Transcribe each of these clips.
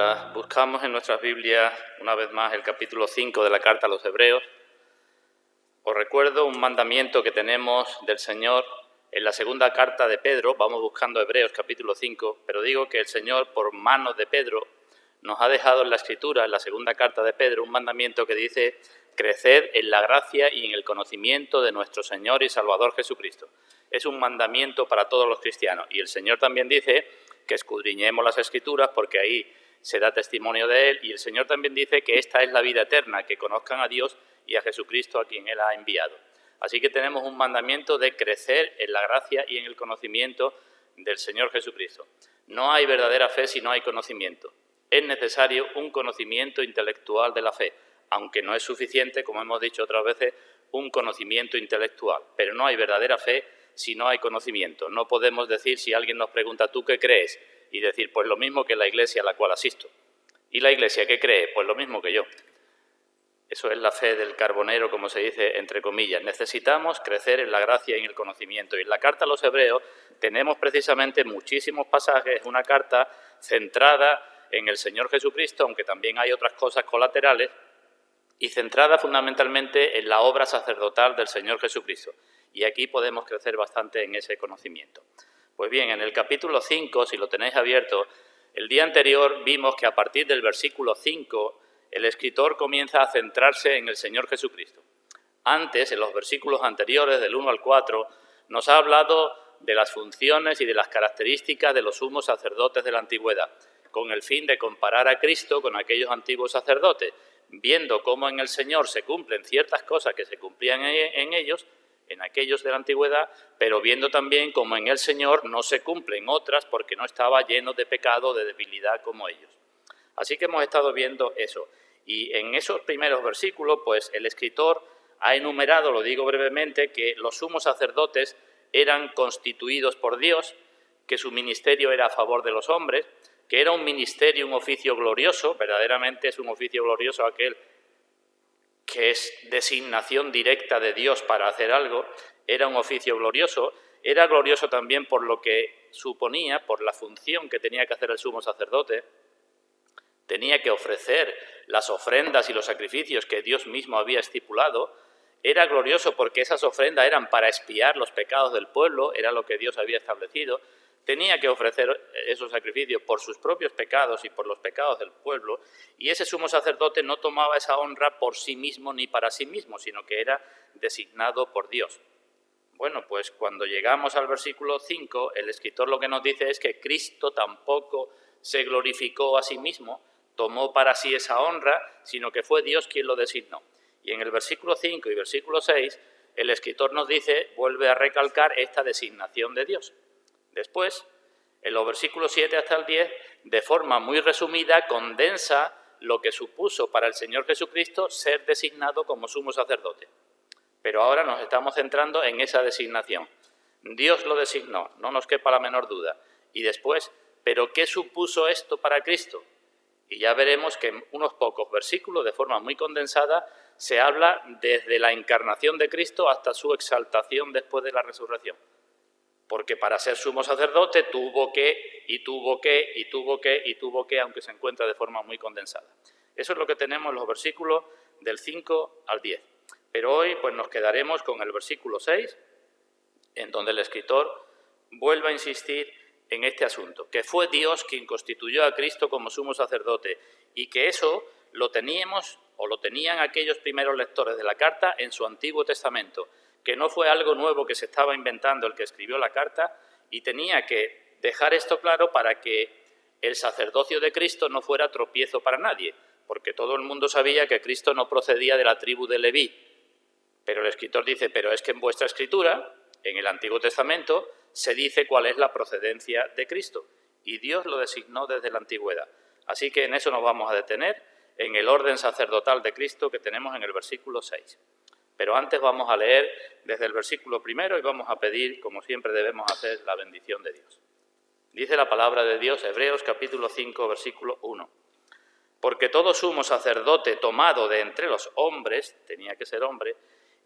Mientras buscamos en nuestras Biblias una vez más el capítulo 5 de la carta a los Hebreos, os recuerdo un mandamiento que tenemos del Señor en la segunda carta de Pedro. Vamos buscando Hebreos capítulo 5, pero digo que el Señor, por manos de Pedro, nos ha dejado en la Escritura, en la segunda carta de Pedro, un mandamiento que dice: creced en la gracia y en el conocimiento de nuestro Señor y Salvador Jesucristo. Es un mandamiento para todos los cristianos. Y el Señor también dice que escudriñemos las Escrituras porque ahí se da testimonio de Él. Y el Señor también dice que esta es la vida eterna, que conozcan a Dios y a Jesucristo a quien Él ha enviado. Así que tenemos un mandamiento de crecer en la gracia y en el conocimiento del Señor Jesucristo. No hay verdadera fe si no hay conocimiento. Es necesario un conocimiento intelectual de la fe, aunque no es suficiente, como hemos dicho otras veces, un conocimiento intelectual. Pero no hay verdadera fe si no hay conocimiento. No podemos decir, si alguien nos pregunta, ¿tú qué crees? Y decir, pues lo mismo que la iglesia a la cual asisto. ¿Y la iglesia qué cree? Pues lo mismo que yo. Eso es la fe del carbonero, como se dice entre comillas. Necesitamos crecer en la gracia y en el conocimiento. Y en la carta a los Hebreos tenemos precisamente muchísimos pasajes, una carta centrada en el Señor Jesucristo, aunque también hay otras cosas colaterales, y centrada fundamentalmente en la obra sacerdotal del Señor Jesucristo. Y aquí podemos crecer bastante en ese conocimiento. Pues bien, en el capítulo 5, si lo tenéis abierto, el día anterior vimos que a partir del versículo 5 el escritor comienza a centrarse en el Señor Jesucristo. Antes, en los versículos anteriores, del 1 al 4, nos ha hablado de las funciones y de las características de los sumos sacerdotes de la antigüedad, con el fin de comparar a Cristo con aquellos antiguos sacerdotes, viendo cómo en el Señor se cumplen ciertas cosas que se cumplían en ellos, en aquellos de la antigüedad, pero viendo también cómo en el Señor no se cumplen otras porque no estaba lleno de pecado, de debilidad como ellos. Así que hemos estado viendo eso. Y en esos primeros versículos, pues el escritor ha enumerado, lo digo brevemente, que los sumos sacerdotes eran constituidos por Dios, que su ministerio era a favor de los hombres, que era un ministerio, un oficio glorioso. Verdaderamente es un oficio glorioso aquel que es designación directa de Dios para hacer algo. Era un oficio glorioso. Era glorioso también por lo que suponía, por la función que tenía que hacer el sumo sacerdote. Tenía que ofrecer las ofrendas y los sacrificios que Dios mismo había estipulado. Era glorioso porque esas ofrendas eran para expiar los pecados del pueblo, era lo que Dios había establecido. Tenía que ofrecer esos sacrificios por sus propios pecados y por los pecados del pueblo, y ese sumo sacerdote no tomaba esa honra por sí mismo ni para sí mismo, sino que era designado por Dios. Bueno, pues cuando llegamos al versículo 5, el escritor lo que nos dice es que Cristo tampoco se glorificó a sí mismo, tomó para sí esa honra, sino que fue Dios quien lo designó. Y en el versículo 5 y versículo 6, el escritor nos dice, vuelve a recalcar esta designación de Dios. Después, en los versículos 7 hasta el 10, de forma muy resumida, condensa lo que supuso para el Señor Jesucristo ser designado como sumo sacerdote. Pero ahora nos estamos centrando en esa designación. Dios lo designó, no nos quepa la menor duda. Y después, ¿pero qué supuso esto para Cristo? Y ya veremos que en unos pocos versículos, de forma muy condensada, se habla desde la encarnación de Cristo hasta su exaltación después de la resurrección. Porque para ser sumo sacerdote tuvo que, aunque se encuentra de forma muy condensada. Eso es lo que tenemos en los versículos del 5 al 10. Pero hoy pues nos quedaremos con el versículo 6, en donde el escritor vuelve a insistir en este asunto, que fue Dios quien constituyó a Cristo como sumo sacerdote, y que eso lo teníamos o lo tenían aquellos primeros lectores de la carta en su Antiguo Testamento, que no fue algo nuevo que se estaba inventando el que escribió la carta, y tenía que dejar esto claro para que el sacerdocio de Cristo no fuera tropiezo para nadie, porque todo el mundo sabía que Cristo no procedía de la tribu de Leví. Pero el escritor dice, pero es que en vuestra escritura, en el Antiguo Testamento, se dice cuál es la procedencia de Cristo, y Dios lo designó desde la antigüedad. Así que en eso nos vamos a detener, en el orden sacerdotal de Cristo que tenemos en el versículo 6. Pero antes vamos a leer desde el versículo 1 y vamos a pedir, como siempre debemos hacer, la bendición de Dios. Dice la palabra de Dios, Hebreos capítulo 5, versículo 1. Porque todo sumo sacerdote tomado de entre los hombres, tenía que ser hombre,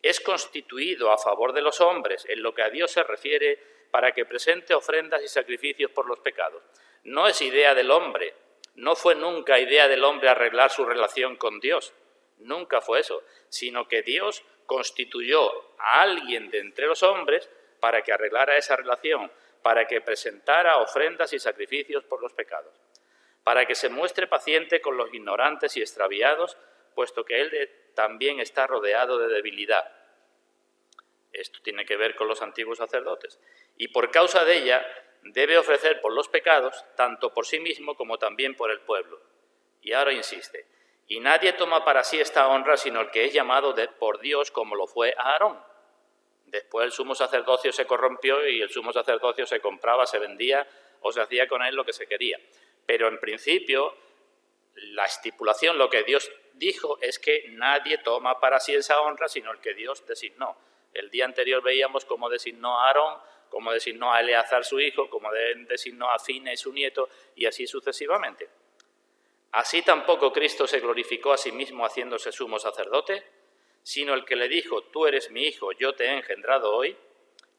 es constituido a favor de los hombres en lo que a Dios se refiere para que presente ofrendas y sacrificios por los pecados. No es idea del hombre, No fue nunca idea del hombre arreglar su relación con Dios, nunca fue eso, sino que Dios constituyó a alguien de entre los hombres para que arreglara esa relación, para que presentara ofrendas y sacrificios por los pecados, para que se muestre paciente con los ignorantes y extraviados, puesto que Él también está rodeado de debilidad. Esto tiene que ver con los antiguos sacerdotes. Y por causa de ella debe ofrecer por los pecados, tanto por sí mismo como también por el pueblo. Y ahora insiste, y nadie toma para sí esta honra sino el que es llamado por Dios, como lo fue Aarón. Después el sumo sacerdocio se corrompió y el sumo sacerdocio se compraba, se vendía o se hacía con él lo que se quería. Pero en principio la estipulación, lo que Dios dijo es que nadie toma para sí esa honra sino el que Dios designó. El día anterior veíamos cómo designó a Aarón, cómo designó a Eleazar su hijo, cómo designó a Fines su nieto y así sucesivamente. Así tampoco Cristo se glorificó a sí mismo haciéndose sumo sacerdote, sino el que le dijo, tú eres mi hijo, yo te he engendrado hoy,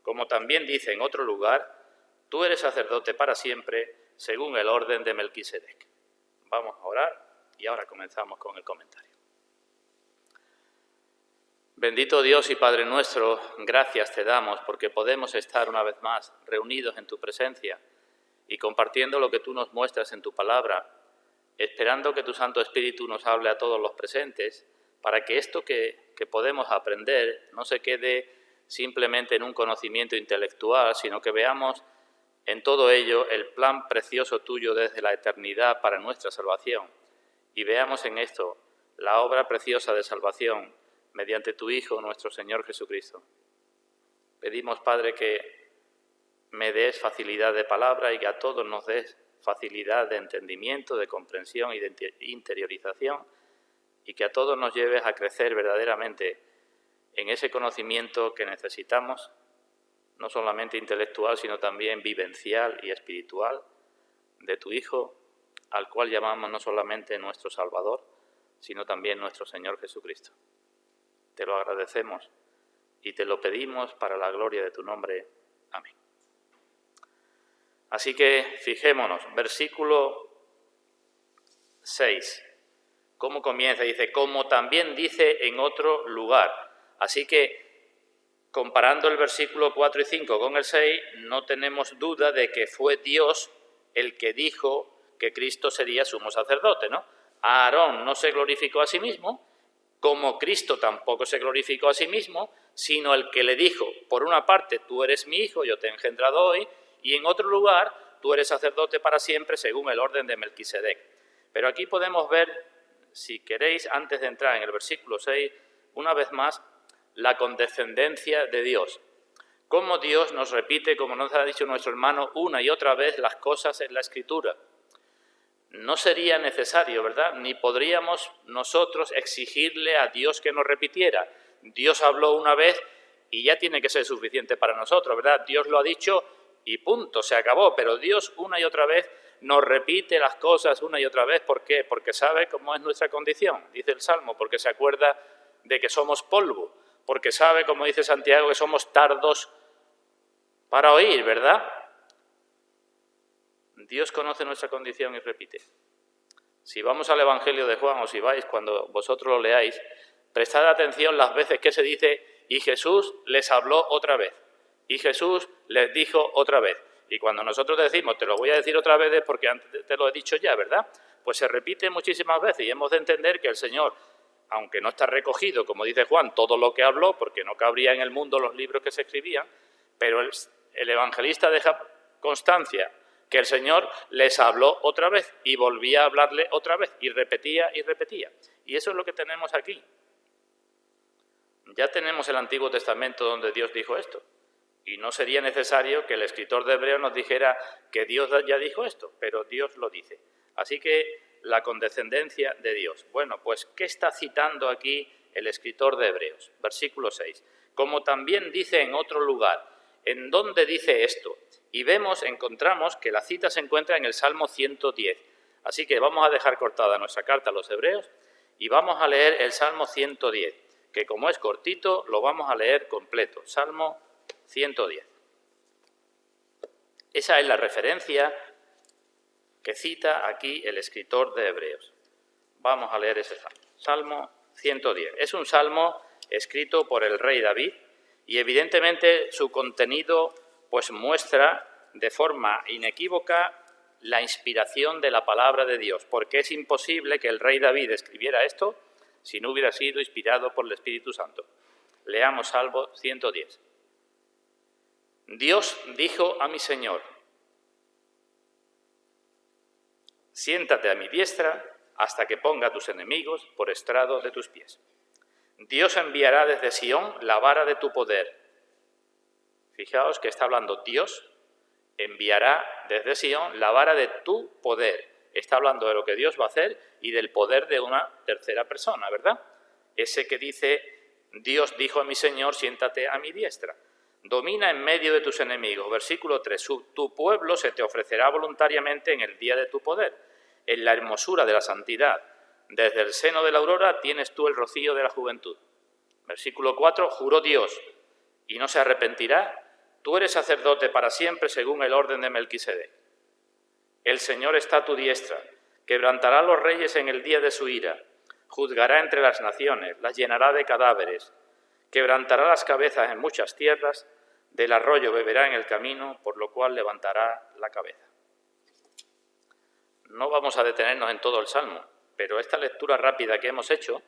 como también dice en otro lugar, tú eres sacerdote para siempre, según el orden de Melquisedec. Vamos a orar y ahora comenzamos con el comentario. Bendito Dios y Padre nuestro, gracias te damos porque podemos estar una vez más reunidos en tu presencia y compartiendo lo que tú nos muestras en tu palabra, esperando que tu Santo Espíritu nos hable a todos los presentes, para que esto que podemos aprender no se quede simplemente en un conocimiento intelectual, sino que veamos en todo ello el plan precioso tuyo desde la eternidad para nuestra salvación, y veamos en esto la obra preciosa de salvación mediante tu Hijo, nuestro Señor Jesucristo. Pedimos, Padre, que me des facilidad de palabra y que a todos nos des facilidad de entendimiento, de comprensión y de interiorización, y que a todos nos lleves a crecer verdaderamente en ese conocimiento que necesitamos, no solamente intelectual, sino también vivencial y espiritual, de tu Hijo, al cual llamamos no solamente nuestro Salvador, sino también nuestro Señor Jesucristo. Te lo agradecemos y te lo pedimos para la gloria de tu nombre. Amén. Así que fijémonos, versículo 6. ¿Cómo comienza? Dice, como también dice en otro lugar. Así que, comparando el versículo 4 y 5 con el 6, no tenemos duda de que fue Dios el que dijo que Cristo sería sumo sacerdote, ¿no? Aarón no se glorificó a sí mismo, como Cristo tampoco se glorificó a sí mismo, sino el que le dijo, por una parte, tú eres mi hijo, yo te he engendrado hoy, y en otro lugar, tú eres sacerdote para siempre, según el orden de Melquisedec. Pero aquí podemos ver, si queréis, antes de entrar en el versículo 6, una vez más, la condescendencia de Dios. Cómo Dios nos repite, como nos ha dicho nuestro hermano, una y otra vez las cosas en la Escritura. No sería necesario, ¿verdad? Ni podríamos nosotros exigirle a Dios que nos repitiera. Dios habló una vez y ya tiene que ser suficiente para nosotros, ¿verdad? Dios lo ha dicho y punto, se acabó. Pero Dios una y otra vez nos repite las cosas una y otra vez. ¿Por qué? Porque sabe cómo es nuestra condición, dice el Salmo, porque se acuerda de que somos polvo, porque sabe, como dice Santiago, que somos tardos para oír, ¿verdad? Dios conoce nuestra condición y repite. Si vamos al Evangelio de Juan, o si vais cuando vosotros lo leáis, prestad atención las veces que se dice, y Jesús les habló otra vez, y Jesús les dijo otra vez. Y cuando nosotros decimos, te lo voy a decir otra vez, es porque antes te lo he dicho ya, ¿verdad? Pues se repite muchísimas veces y hemos de entender que el Señor, aunque no está recogido, como dice Juan, todo lo que habló, porque no cabría en el mundo los libros que se escribían, pero el evangelista deja constancia que el Señor les habló otra vez y volvía a hablarle otra vez y repetía y repetía. Y eso es lo que tenemos aquí. Ya tenemos el Antiguo Testamento donde Dios dijo esto. Y no sería necesario que el escritor de Hebreos nos dijera que Dios ya dijo esto, pero Dios lo dice. Así que la condescendencia de Dios. Bueno, pues, ¿qué está citando aquí el escritor de Hebreos? Versículo 6. Como también dice en otro lugar. ¿En dónde dice esto? Y encontramos que la cita se encuentra en el Salmo 110. Así que vamos a dejar cortada nuestra carta a los Hebreos y vamos a leer el Salmo 110, que como es cortito, lo vamos a leer completo. Salmo 110. Esa es la referencia que cita aquí el escritor de Hebreos. Vamos a leer ese salmo. Salmo 110. Es un salmo escrito por el rey David y evidentemente su contenido pues muestra de forma inequívoca la inspiración de la palabra de Dios, porque es imposible que el rey David escribiera esto si no hubiera sido inspirado por el Espíritu Santo. Leamos Salmo 110. Dios dijo a mi Señor: siéntate a mi diestra hasta que ponga a tus enemigos por estrado de tus pies. Dios enviará desde Sión la vara de tu poder. Fijaos que está hablando Dios, enviará desde Sión la vara de tu poder. Está hablando de lo que Dios va a hacer y del poder de una tercera persona, ¿verdad? Ese que dice, Dios dijo a mi Señor, siéntate a mi diestra. Domina en medio de tus enemigos. Versículo 3. Tu pueblo se te ofrecerá voluntariamente en el día de tu poder, en la hermosura de la santidad. Desde el seno de la aurora tienes tú el rocío de la juventud. Versículo 4. Juró Dios y no se arrepentirá. Tú eres sacerdote para siempre según el orden de Melquisedec. El Señor está a tu diestra, quebrantará a los reyes en el día de su ira, juzgará entre las naciones, las llenará de cadáveres, quebrantará las cabezas en muchas tierras, del arroyo beberá en el camino, por lo cual levantará la cabeza. No vamos a detenernos en todo el Salmo, pero esta lectura rápida que hemos hecho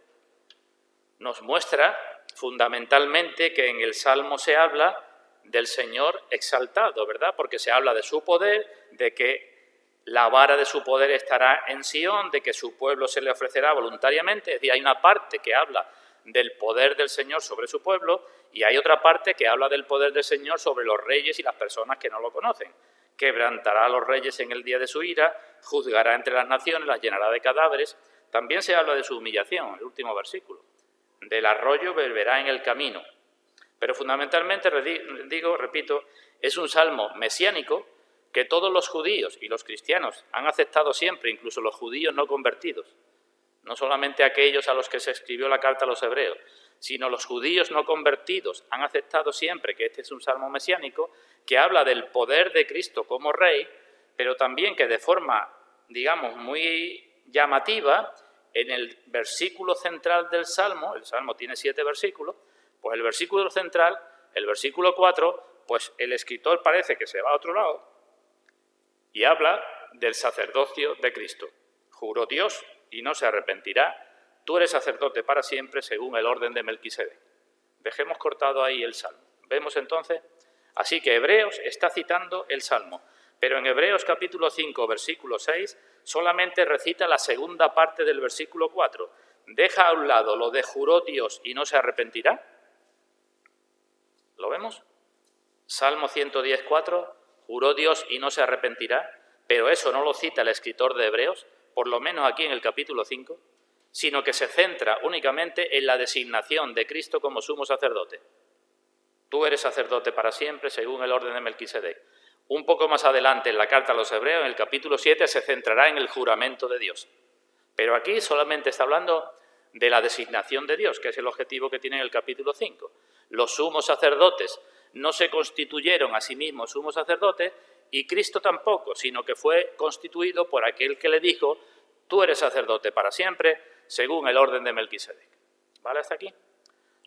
nos muestra fundamentalmente que en el Salmo se habla del Señor exaltado, ¿verdad? Porque se habla de su poder, de que la vara de su poder estará en Sión, de que su pueblo se le ofrecerá voluntariamente. Es decir, hay una parte que habla del poder del Señor sobre su pueblo y hay otra parte que habla del poder del Señor sobre los reyes y las personas que no lo conocen. Quebrantará a los reyes en el día de su ira, juzgará entre las naciones, las llenará de cadáveres. También se habla de su humillación, el último versículo. Del arroyo beberá en el camino. Pero fundamentalmente, repito, es un salmo mesiánico que todos los judíos y los cristianos han aceptado siempre, incluso los judíos no convertidos. No solamente aquellos a los que se escribió la carta a los hebreos, sino los judíos no convertidos han aceptado siempre que este es un salmo mesiánico que habla del poder de Cristo como rey, pero también que de forma, digamos, muy llamativa, en el versículo central del salmo, el salmo tiene 7 versículos, pues el versículo central, el versículo 4, pues el escritor parece que se va a otro lado y habla del sacerdocio de Cristo. Juró Dios y no se arrepentirá. Tú eres sacerdote para siempre según el orden de Melquisedec. Dejemos cortado ahí el salmo. ¿Vemos entonces? Así que Hebreos está citando el salmo, pero en Hebreos capítulo 5, versículo 6, solamente recita la segunda parte del versículo 4. Deja a un lado lo de juró Dios y no se arrepentirá. ¿Lo vemos? Salmo 110, 4, juró Dios y no se arrepentirá, pero eso no lo cita el escritor de Hebreos, por lo menos aquí en el capítulo 5, sino que se centra únicamente en la designación de Cristo como sumo sacerdote. Tú eres sacerdote para siempre según el orden de Melquisedec. Un poco más adelante en la carta a los Hebreos, en el capítulo 7, se centrará en el juramento de Dios. Pero aquí solamente está hablando de la designación de Dios, que es el objetivo que tiene en el capítulo 5. Los sumos sacerdotes no se constituyeron a sí mismos sumos sacerdotes y Cristo tampoco, sino que fue constituido por aquel que le dijo, tú eres sacerdote para siempre, según el orden de Melquisedec. ¿Vale hasta aquí?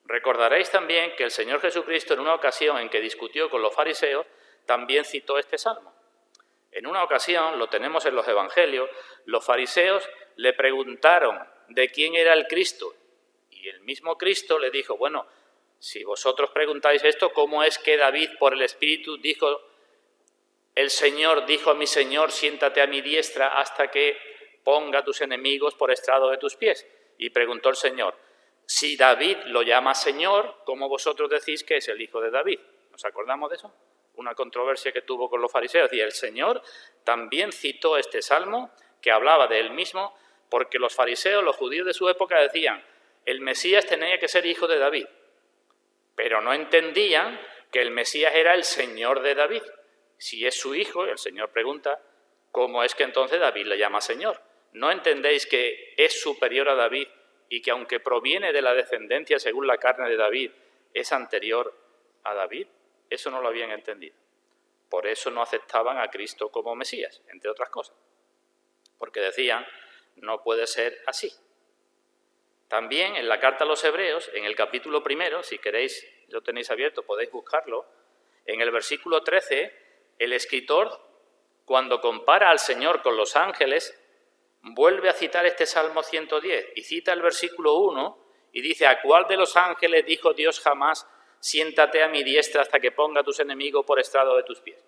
Recordaréis también que el Señor Jesucristo, en una ocasión en que discutió con los fariseos, también citó este salmo. En una ocasión, lo tenemos en los evangelios, los fariseos le preguntaron de quién era el Cristo y el mismo Cristo le dijo, bueno, si vosotros preguntáis esto, ¿cómo es que David por el Espíritu dijo, el Señor dijo a mi Señor, siéntate a mi diestra hasta que ponga a tus enemigos por estrado de tus pies? Y preguntó el Señor, si David lo llama Señor, ¿cómo vosotros decís que es el hijo de David? ¿Nos acordamos de eso? Una controversia que tuvo con los fariseos. Y el Señor también citó este salmo que hablaba de él mismo, porque los fariseos, los judíos de su época decían, el Mesías tenía que ser hijo de David, pero no entendían que el Mesías era el Señor de David. Si es su hijo, el Señor pregunta, ¿cómo es que entonces David le llama Señor? ¿No entendéis que es superior a David y que aunque proviene de la descendencia según la carne de David, es anterior a David? Eso no lo habían entendido. Por eso no aceptaban a Cristo como Mesías, entre otras cosas. porque decían, no puede ser así. También en la carta a los Hebreos, en el capítulo 1, si queréis, lo tenéis abierto, podéis buscarlo, en el versículo 13, el escritor, cuando compara al Señor con los ángeles, vuelve a citar este Salmo 110 y cita el versículo 1 y dice, ¿a cuál de los ángeles dijo Dios jamás, siéntate a mi diestra hasta que ponga a tus enemigos por estrado de tus pies?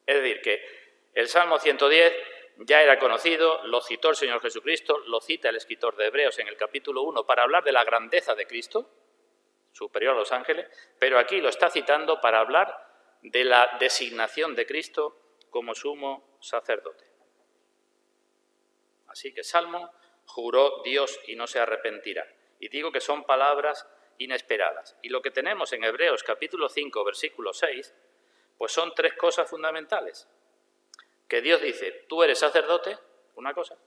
Es decir, que el Salmo 110 ya era conocido, lo citó el Señor Jesucristo, lo cita el escritor de Hebreos en el capítulo 1 para hablar de la grandeza de Cristo, superior a los ángeles, pero aquí lo está citando para hablar de la designación de Cristo como sumo sacerdote. Así que Salmo juró Dios y no se arrepentirá. Y digo que son palabras inesperadas. Y lo que tenemos en Hebreos capítulo 5, versículo 6, pues son tres cosas fundamentales. Que Dios dice, tú eres sacerdote, una cosa.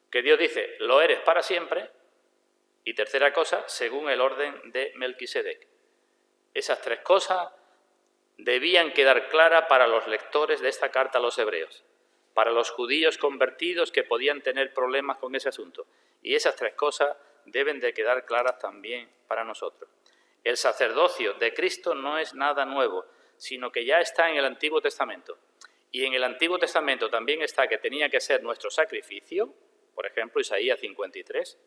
Que Dios dice, lo eres para siempre. Y tercera cosa, según el orden de Melquisedec. Esas tres cosas debían quedar claras para los lectores de esta carta a los hebreos, para los judíos convertidos que podían tener problemas con ese asunto. Y esas tres cosas deben de quedar claras también para nosotros. El sacerdocio de Cristo no es nada nuevo, sino que ya está en el Antiguo Testamento. Y en el Antiguo Testamento también está que tenía que ser nuestro sacrificio, por ejemplo, Isaías 53,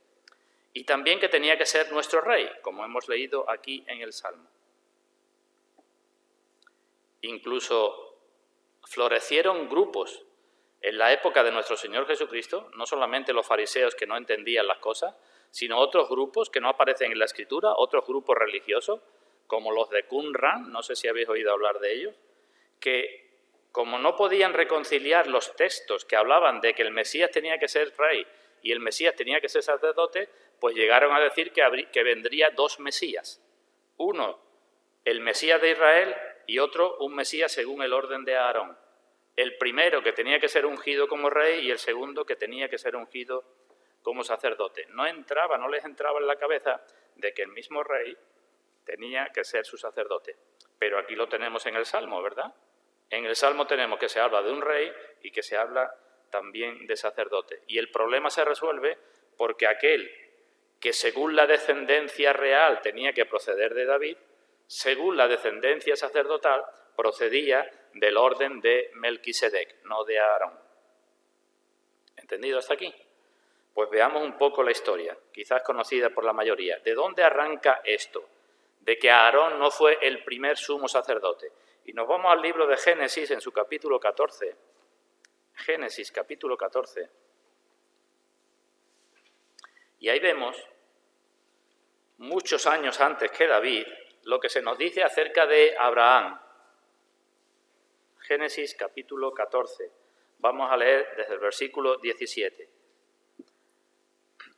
y también que tenía que ser nuestro rey, como hemos leído aquí en el Salmo. Incluso florecieron grupos en la época de nuestro Señor Jesucristo, no solamente los fariseos que no entendían las cosas, sino otros grupos que no aparecen en la Escritura, otros grupos religiosos, como los de Qumran, no sé si habéis oído hablar de ellos, que como no podían reconciliar los textos que hablaban de que el Mesías tenía que ser rey y el Mesías tenía que ser sacerdote, pues llegaron a decir que vendría dos Mesías. Uno, el Mesías de Israel, y otro, un Mesías según el orden de Aarón. El primero que tenía que ser ungido como rey y el segundo que tenía que ser ungido como sacerdote. No les entraba en la cabeza de que el mismo rey tenía que ser su sacerdote. Pero aquí lo tenemos en el Salmo, ¿verdad? En el Salmo tenemos que se habla de un rey y que se habla también de sacerdote. Y el problema se resuelve porque aquel que según la descendencia real tenía que proceder de David, según la descendencia sacerdotal procedía del orden de Melquisedec, no de Aarón. ¿Entendido hasta aquí? Pues veamos un poco la historia, quizás conocida por la mayoría. ¿De dónde arranca esto? De que Aarón no fue el primer sumo sacerdote. Y nos vamos al libro de Génesis en su capítulo 14. Génesis capítulo 14. Y ahí vemos, muchos años antes que David, lo que se nos dice acerca de Abraham. Génesis capítulo 14. Vamos a leer desde el versículo 17.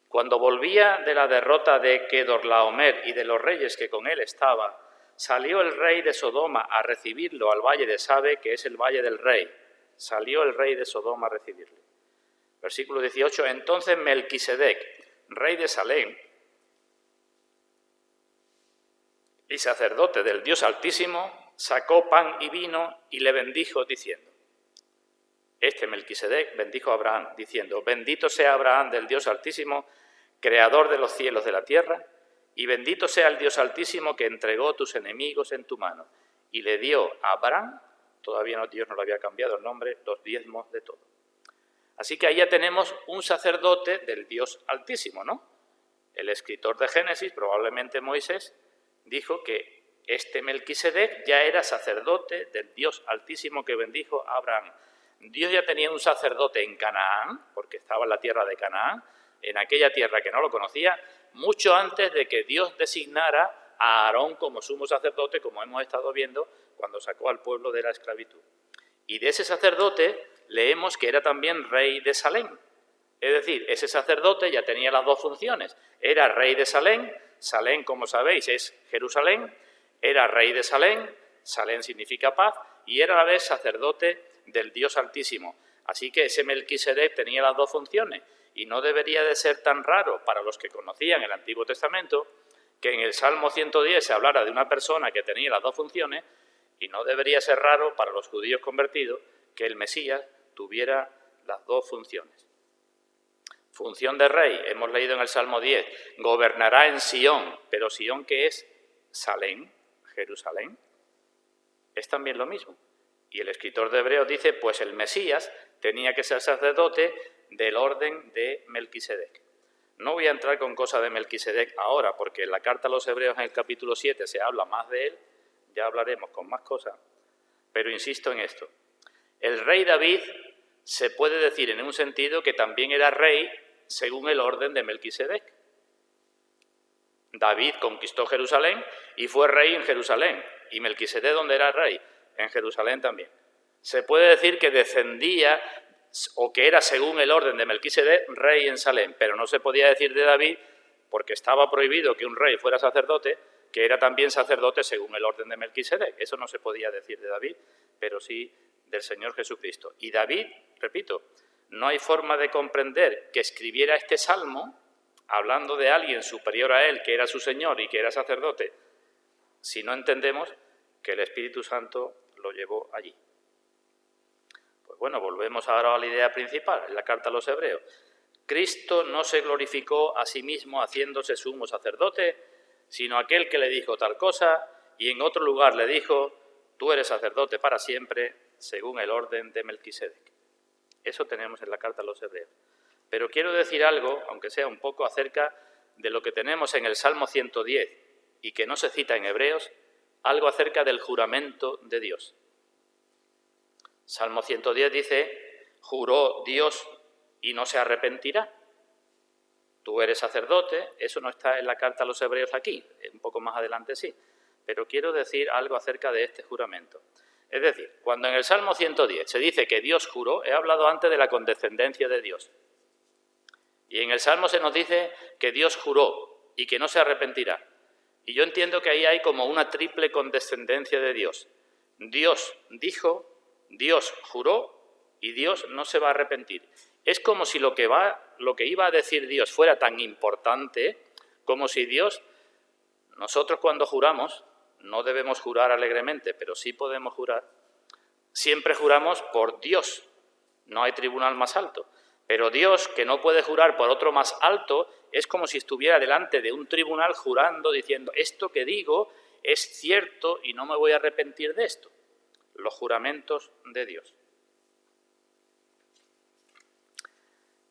Cuando volvía de la derrota de Kedorlaomer y de los reyes que con él estaban, salió el rey de Sodoma a recibirlo al valle de Sabe, que es el valle del rey. Salió el rey de Sodoma a recibirle. Versículo 18. Entonces Melquisedec, rey de Salem y sacerdote del Dios Altísimo, sacó pan y vino y le bendijo diciendo. Este Melquisedec bendijo a Abraham diciendo, bendito sea Abraham del Dios Altísimo, creador de los cielos de la tierra, y bendito sea el Dios Altísimo que entregó tus enemigos en tu mano. Y le dio a Abraham, todavía Dios no le había cambiado el nombre, los diezmos de todo. Así que ahí ya tenemos un sacerdote del Dios Altísimo, ¿no? El escritor de Génesis, probablemente Moisés, dijo que este Melquisedec ya era sacerdote del Dios Altísimo que bendijo a Abraham. Dios ya tenía un sacerdote en Canaán, porque estaba en la tierra de Canaán, en aquella tierra que no lo conocía, mucho antes de que Dios designara a Aarón como sumo sacerdote, como hemos estado viendo, cuando sacó al pueblo de la esclavitud. Y de ese sacerdote leemos que era también rey de Salem. Es decir, ese sacerdote ya tenía las dos funciones. Era rey de Salem, Salem, como sabéis, es Jerusalén, era rey de Salem, Salem significa paz, y era a la vez sacerdote del Dios Altísimo. Así que ese Melquisedec tenía las dos funciones, y no debería de ser tan raro para los que conocían el Antiguo Testamento que en el Salmo 110 se hablara de una persona que tenía las dos funciones, y no debería ser raro para los judíos convertidos que el Mesías tuviera las dos funciones. Función de rey, hemos leído en el Salmo 10, gobernará en Sión, pero Sión, ¿qué es? Salem, Jerusalén. Es también lo mismo. Y el escritor de Hebreos dice, pues el Mesías tenía que ser sacerdote del orden de Melquisedec. No voy a entrar con cosas de Melquisedec ahora, porque en la carta a los Hebreos en el capítulo 7 se habla más de él, ya hablaremos con más cosas, pero insisto en esto. El rey David se puede decir en un sentido que también era rey según el orden de Melquisedec. David conquistó Jerusalén y fue rey en Jerusalén. ¿Y Melquisedec dónde era rey? En Jerusalén también. Se puede decir que descendía o que era según el orden de Melquisedec rey en Salem, pero no se podía decir de David, porque estaba prohibido que un rey fuera sacerdote, que era también sacerdote según el orden de Melquisedec. Eso no se podía decir de David, pero sí del Señor Jesucristo. Y David, repito, no hay forma de comprender que escribiera este salmo hablando de alguien superior a él, que era su Señor y que era sacerdote, si no entendemos que el Espíritu Santo lo llevó allí. Pues bueno, volvemos ahora a la idea principal, en la carta a los Hebreos. Cristo no se glorificó a sí mismo haciéndose sumo sacerdote, sino aquel que le dijo tal cosa, y en otro lugar le dijo, tú eres sacerdote para siempre, según el orden de Melquisedec. Eso tenemos en la carta a los Hebreos. Pero quiero decir algo, aunque sea un poco, acerca de lo que tenemos en el Salmo 110 y que no se cita en Hebreos, algo acerca del juramento de Dios. Salmo 110 dice, juró Dios y no se arrepentirá. Tú eres sacerdote, eso no está en la carta a los Hebreos aquí, un poco más adelante sí, pero quiero decir algo acerca de este juramento. Es decir, cuando en el Salmo 110 se dice que Dios juró, he hablado antes de la condescendencia de Dios. Y en el Salmo se nos dice que Dios juró y que no se arrepentirá. Y yo entiendo que ahí hay como una triple condescendencia de Dios. Dios dijo, Dios juró y Dios no se va a arrepentir. Es como si lo que iba a decir Dios fuera tan importante como si Dios, nosotros cuando juramos, no debemos jurar alegremente, pero sí podemos jurar, siempre juramos por Dios, no hay tribunal más alto. Pero Dios, que no puede jurar por otro más alto, es como si estuviera delante de un tribunal jurando, diciendo, esto que digo es cierto y no me voy a arrepentir de esto. Los juramentos de Dios.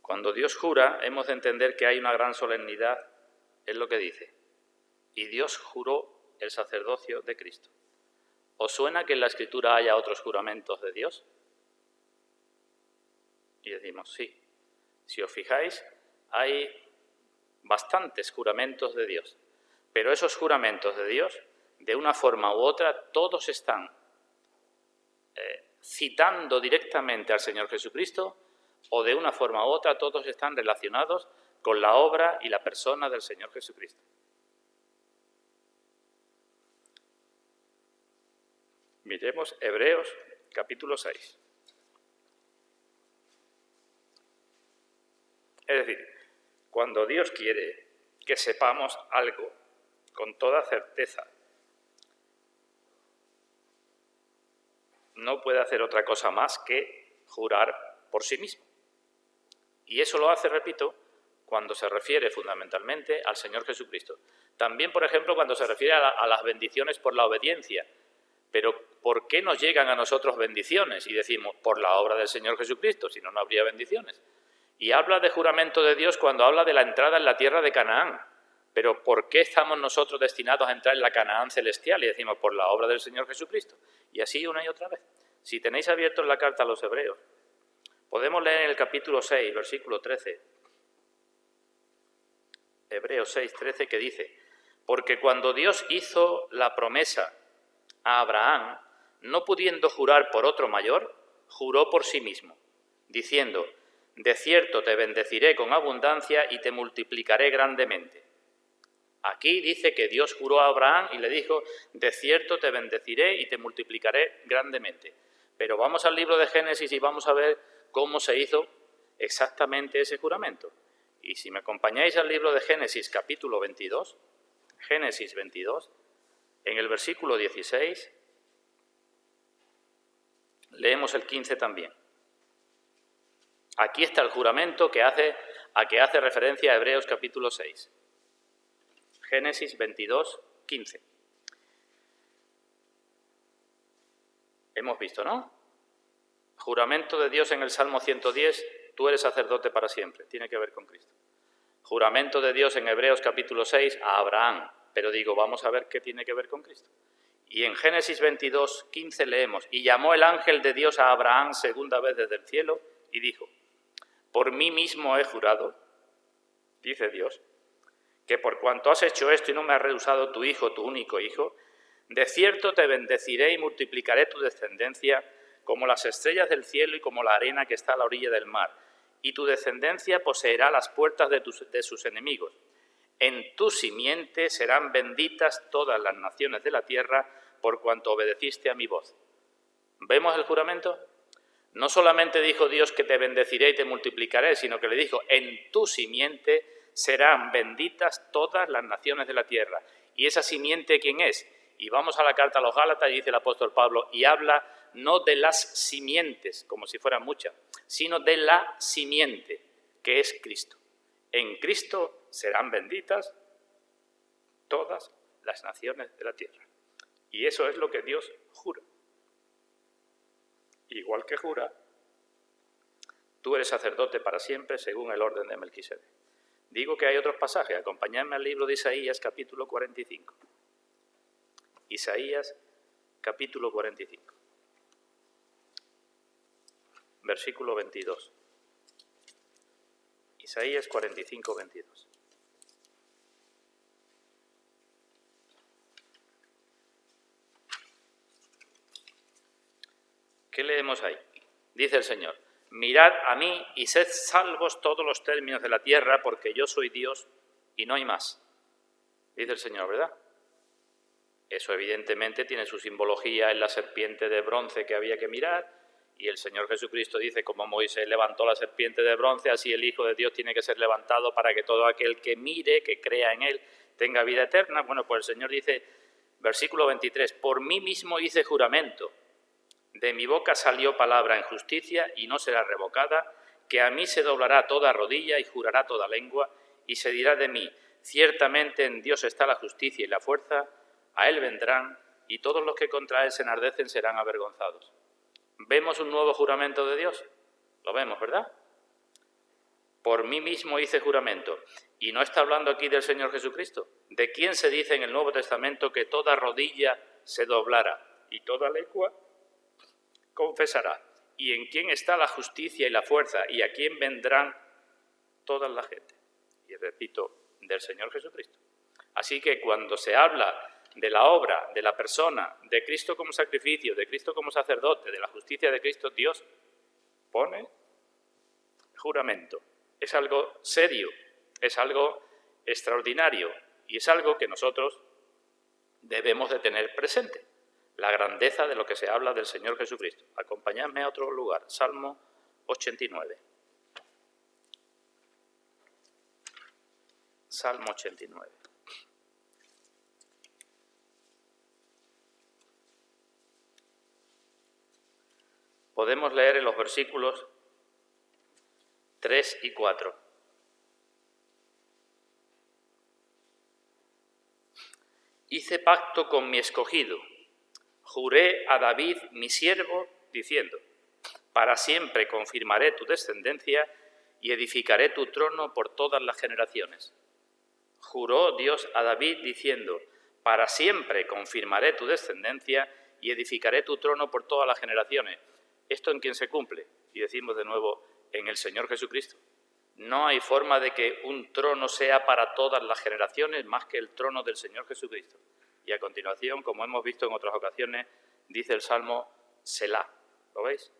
Cuando Dios jura, hemos de entender que hay una gran solemnidad, es lo que dice. Y Dios juró el sacerdocio de Cristo. ¿Os suena que en la Escritura haya otros juramentos de Dios? Y decimos, sí. Si os fijáis, hay bastantes juramentos de Dios. Pero esos juramentos de Dios, de una forma u otra, todos están citando directamente al Señor Jesucristo, o de una forma u otra, todos están relacionados con la obra y la persona del Señor Jesucristo. Miremos Hebreos capítulo 6. Es decir, cuando Dios quiere que sepamos algo con toda certeza, no puede hacer otra cosa más que jurar por sí mismo. Y eso lo hace, repito, cuando se refiere fundamentalmente al Señor Jesucristo. También, por ejemplo, cuando se refiere a las bendiciones por la obediencia. Pero, ¿por qué nos llegan a nosotros bendiciones? Y decimos, por la obra del Señor Jesucristo, si no, no habría bendiciones. Y habla de juramento de Dios cuando habla de la entrada en la tierra de Canaán. Pero ¿por qué estamos nosotros destinados a entrar en la Canaán celestial? Y decimos, por la obra del Señor Jesucristo. Y así una y otra vez. Si tenéis abierto la carta a los Hebreos, podemos leer en el capítulo 6, versículo 13. Hebreos 6, 13, que dice, porque cuando Dios hizo la promesa a Abraham, no pudiendo jurar por otro mayor, juró por sí mismo, diciendo, de cierto te bendeciré con abundancia y te multiplicaré grandemente. Aquí dice que Dios juró a Abraham y le dijo, de cierto te bendeciré y te multiplicaré grandemente. Pero vamos al libro de Génesis y vamos a ver cómo se hizo exactamente ese juramento. Y si me acompañáis al libro de Génesis capítulo 22, Génesis 22, en el versículo 16, leemos el 15 también. Aquí está el juramento que hace a que hace referencia a Hebreos capítulo 6. Génesis 22, 15. Hemos visto, ¿no? Juramento de Dios en el Salmo 110, tú eres sacerdote para siempre. Tiene que ver con Cristo. Juramento de Dios en Hebreos capítulo 6 a Abraham. Pero digo, vamos a ver qué tiene que ver con Cristo. Y en Génesis 22, 15 leemos, y llamó el ángel de Dios a Abraham segunda vez desde el cielo y dijo, por mí mismo he jurado, dice Dios, que por cuanto has hecho esto y no me has rehusado tu hijo, tu único hijo, de cierto te bendeciré y multiplicaré tu descendencia como las estrellas del cielo y como la arena que está a la orilla del mar, y tu descendencia poseerá las puertas de sus enemigos. En tu simiente serán benditas todas las naciones de la tierra por cuanto obedeciste a mi voz. ¿Vemos el juramento? No solamente dijo Dios que te bendeciré y te multiplicaré, sino que le dijo, en tu simiente serán benditas todas las naciones de la tierra. ¿Y esa simiente quién es? Y vamos a la carta a los Gálatas y dice el apóstol Pablo, y habla no de las simientes, como si fueran muchas, sino de la simiente, que es Cristo. En Cristo serán benditas todas las naciones de la tierra. Y eso es lo que Dios jura. Igual que jura, tú eres sacerdote para siempre según el orden de Melquisedec. Digo que hay otros pasajes. Acompañadme al libro de Isaías, capítulo 45. Isaías, capítulo 45. Versículo 22. Isaías 45, 22. ¿Qué leemos ahí? Dice el Señor, mirad a mí y sed salvos todos los términos de la tierra, porque yo soy Dios y no hay más. Dice el Señor, ¿verdad? Eso evidentemente tiene su simbología en la serpiente de bronce que había que mirar, y el Señor Jesucristo dice, como Moisés levantó la serpiente de bronce, así el Hijo de Dios tiene que ser levantado para que todo aquel que mire, que crea en Él, tenga vida eterna. Bueno, pues el Señor dice, versículo 23, por mí mismo hice juramento, de mi boca salió palabra en justicia y no será revocada, que a mí se doblará toda rodilla y jurará toda lengua, y se dirá de mí, ciertamente en Dios está la justicia y la fuerza, a Él vendrán, y todos los que contra Él se enardecen serán avergonzados. ¿Vemos un nuevo juramento de Dios? Lo vemos, ¿verdad? Por mí mismo hice juramento. Y no está hablando aquí del Señor Jesucristo. ¿De quién se dice en el Nuevo Testamento que toda rodilla se doblará y toda lengua confesará? ¿Y en quién está la justicia y la fuerza? ¿Y a quién vendrán toda la gente? Y repito, del Señor Jesucristo. Así que cuando se habla de la obra, de la persona, de Cristo como sacrificio, de Cristo como sacerdote, de la justicia de Cristo, Dios pone juramento. Es algo serio, es algo extraordinario y es algo que nosotros debemos de tener presente. La grandeza de lo que se habla del Señor Jesucristo. Acompañadme a otro lugar, Salmo 89. Salmo 89. Podemos leer en los versículos 3 y 4. Hice pacto con mi escogido, juré a David mi siervo, diciendo, para siempre confirmaré tu descendencia y edificaré tu trono por todas las generaciones. Juró Dios a David diciendo, para siempre confirmaré tu descendencia y edificaré tu trono por todas las generaciones. ¿Esto en quién se cumple? Y decimos de nuevo, en el Señor Jesucristo. No hay forma de que un trono sea para todas las generaciones más que el trono del Señor Jesucristo. Y a continuación, como hemos visto en otras ocasiones, dice el Salmo, Selah. ¿Lo veis?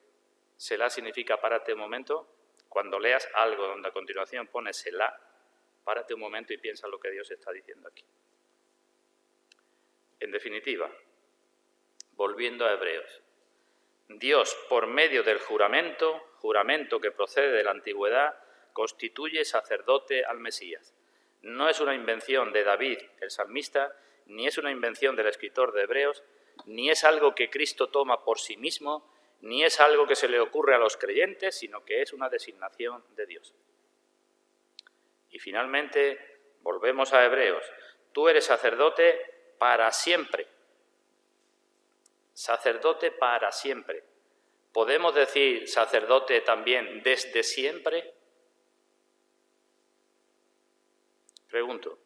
Selah significa párate un momento. Cuando leas algo donde a continuación pone Selah, párate un momento y piensa lo que Dios está diciendo aquí. En definitiva, volviendo a Hebreos, Dios, por medio del juramento que procede de la antigüedad, constituye sacerdote al Mesías. No es una invención de David, el salmista, ni es una invención del escritor de Hebreos, ni es algo que Cristo toma por sí mismo, ni es algo que se le ocurre a los creyentes, sino que es una designación de Dios. Y finalmente, volvemos a Hebreos. Tú eres sacerdote para siempre. Sacerdote para siempre. ¿Podemos decir sacerdote también desde siempre? Pregunto.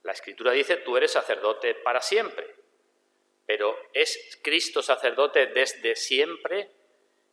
La Escritura dice, tú eres sacerdote para siempre. Pero ¿es Cristo sacerdote desde siempre?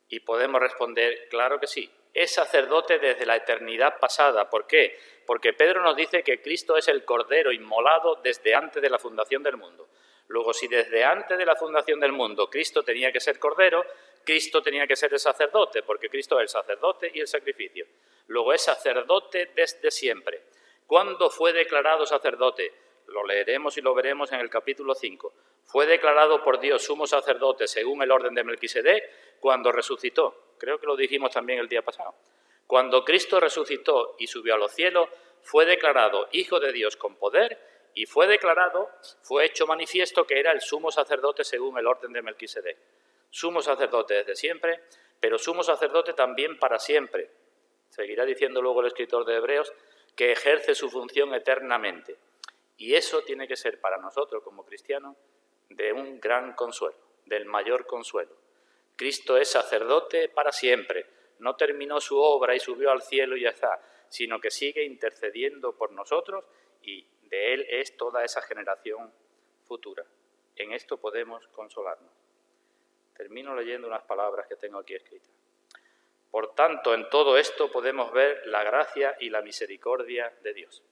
Y podemos responder, claro que sí. Es sacerdote desde la eternidad pasada. ¿Por qué? Porque Pedro nos dice que Cristo es el Cordero inmolado desde antes de la fundación del mundo. Luego, si desde antes de la fundación del mundo Cristo tenía que ser Cordero, Cristo tenía que ser el sacerdote, porque Cristo es el sacerdote y el sacrificio. Luego es sacerdote desde siempre. ¿Cuándo fue declarado sacerdote? Lo leeremos y lo veremos en el capítulo 5. Fue declarado por Dios sumo sacerdote según el orden de Melquisedec cuando resucitó. Creo que lo dijimos también el día pasado. Cuando Cristo resucitó y subió a los cielos, fue declarado Hijo de Dios con poder y fue hecho manifiesto que era el sumo sacerdote según el orden de Melquisedec. Sumo sacerdote desde siempre, pero sumo sacerdote también para siempre. Seguirá diciendo luego el escritor de Hebreos que ejerce su función eternamente. Y eso tiene que ser para nosotros como cristianos de un gran consuelo, del mayor consuelo. Cristo es sacerdote para siempre. No terminó su obra y subió al cielo y ya está, sino que sigue intercediendo por nosotros y de Él es toda esa generación futura. En esto podemos consolarnos. Termino leyendo unas palabras que tengo aquí escritas. Por tanto, en todo esto podemos ver la gracia y la misericordia de Dios.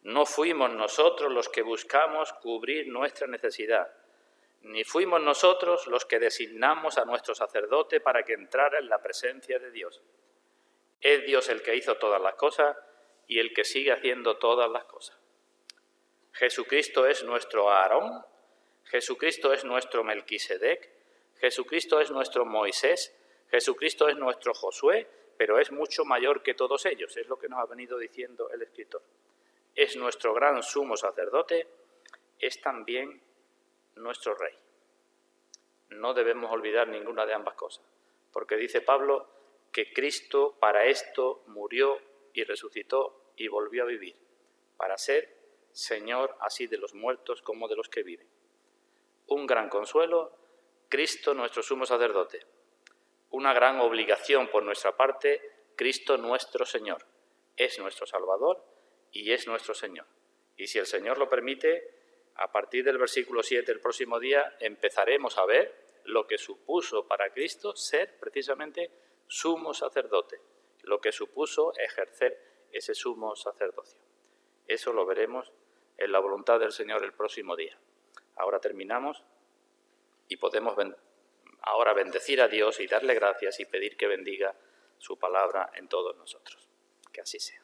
No fuimos nosotros los que buscamos cubrir nuestra necesidad, ni fuimos nosotros los que designamos a nuestro sacerdote para que entrara en la presencia de Dios. Es Dios el que hizo todas las cosas y el que sigue haciendo todas las cosas. Jesucristo es nuestro Aarón, Jesucristo es nuestro Melquisedec, Jesucristo es nuestro Moisés, Jesucristo es nuestro Josué, pero es mucho mayor que todos ellos, es lo que nos ha venido diciendo el escritor. Es nuestro gran sumo sacerdote, es también nuestro Rey. No debemos olvidar ninguna de ambas cosas, porque dice Pablo que Cristo para esto murió y resucitó y volvió a vivir, para ser Señor así de los muertos como de los que viven. Un gran consuelo, Cristo nuestro sumo sacerdote. Una gran obligación por nuestra parte, Cristo nuestro Señor. Es nuestro Salvador y es nuestro Señor. Y si el Señor lo permite, a partir del versículo 7 el próximo día empezaremos a ver lo que supuso para Cristo ser precisamente sumo sacerdote, lo que supuso ejercer ese sumo sacerdocio. Eso lo veremos en la voluntad del Señor el próximo día. Ahora terminamos y podemos ahora bendecir a Dios y darle gracias y pedir que bendiga su palabra en todos nosotros. Que así sea.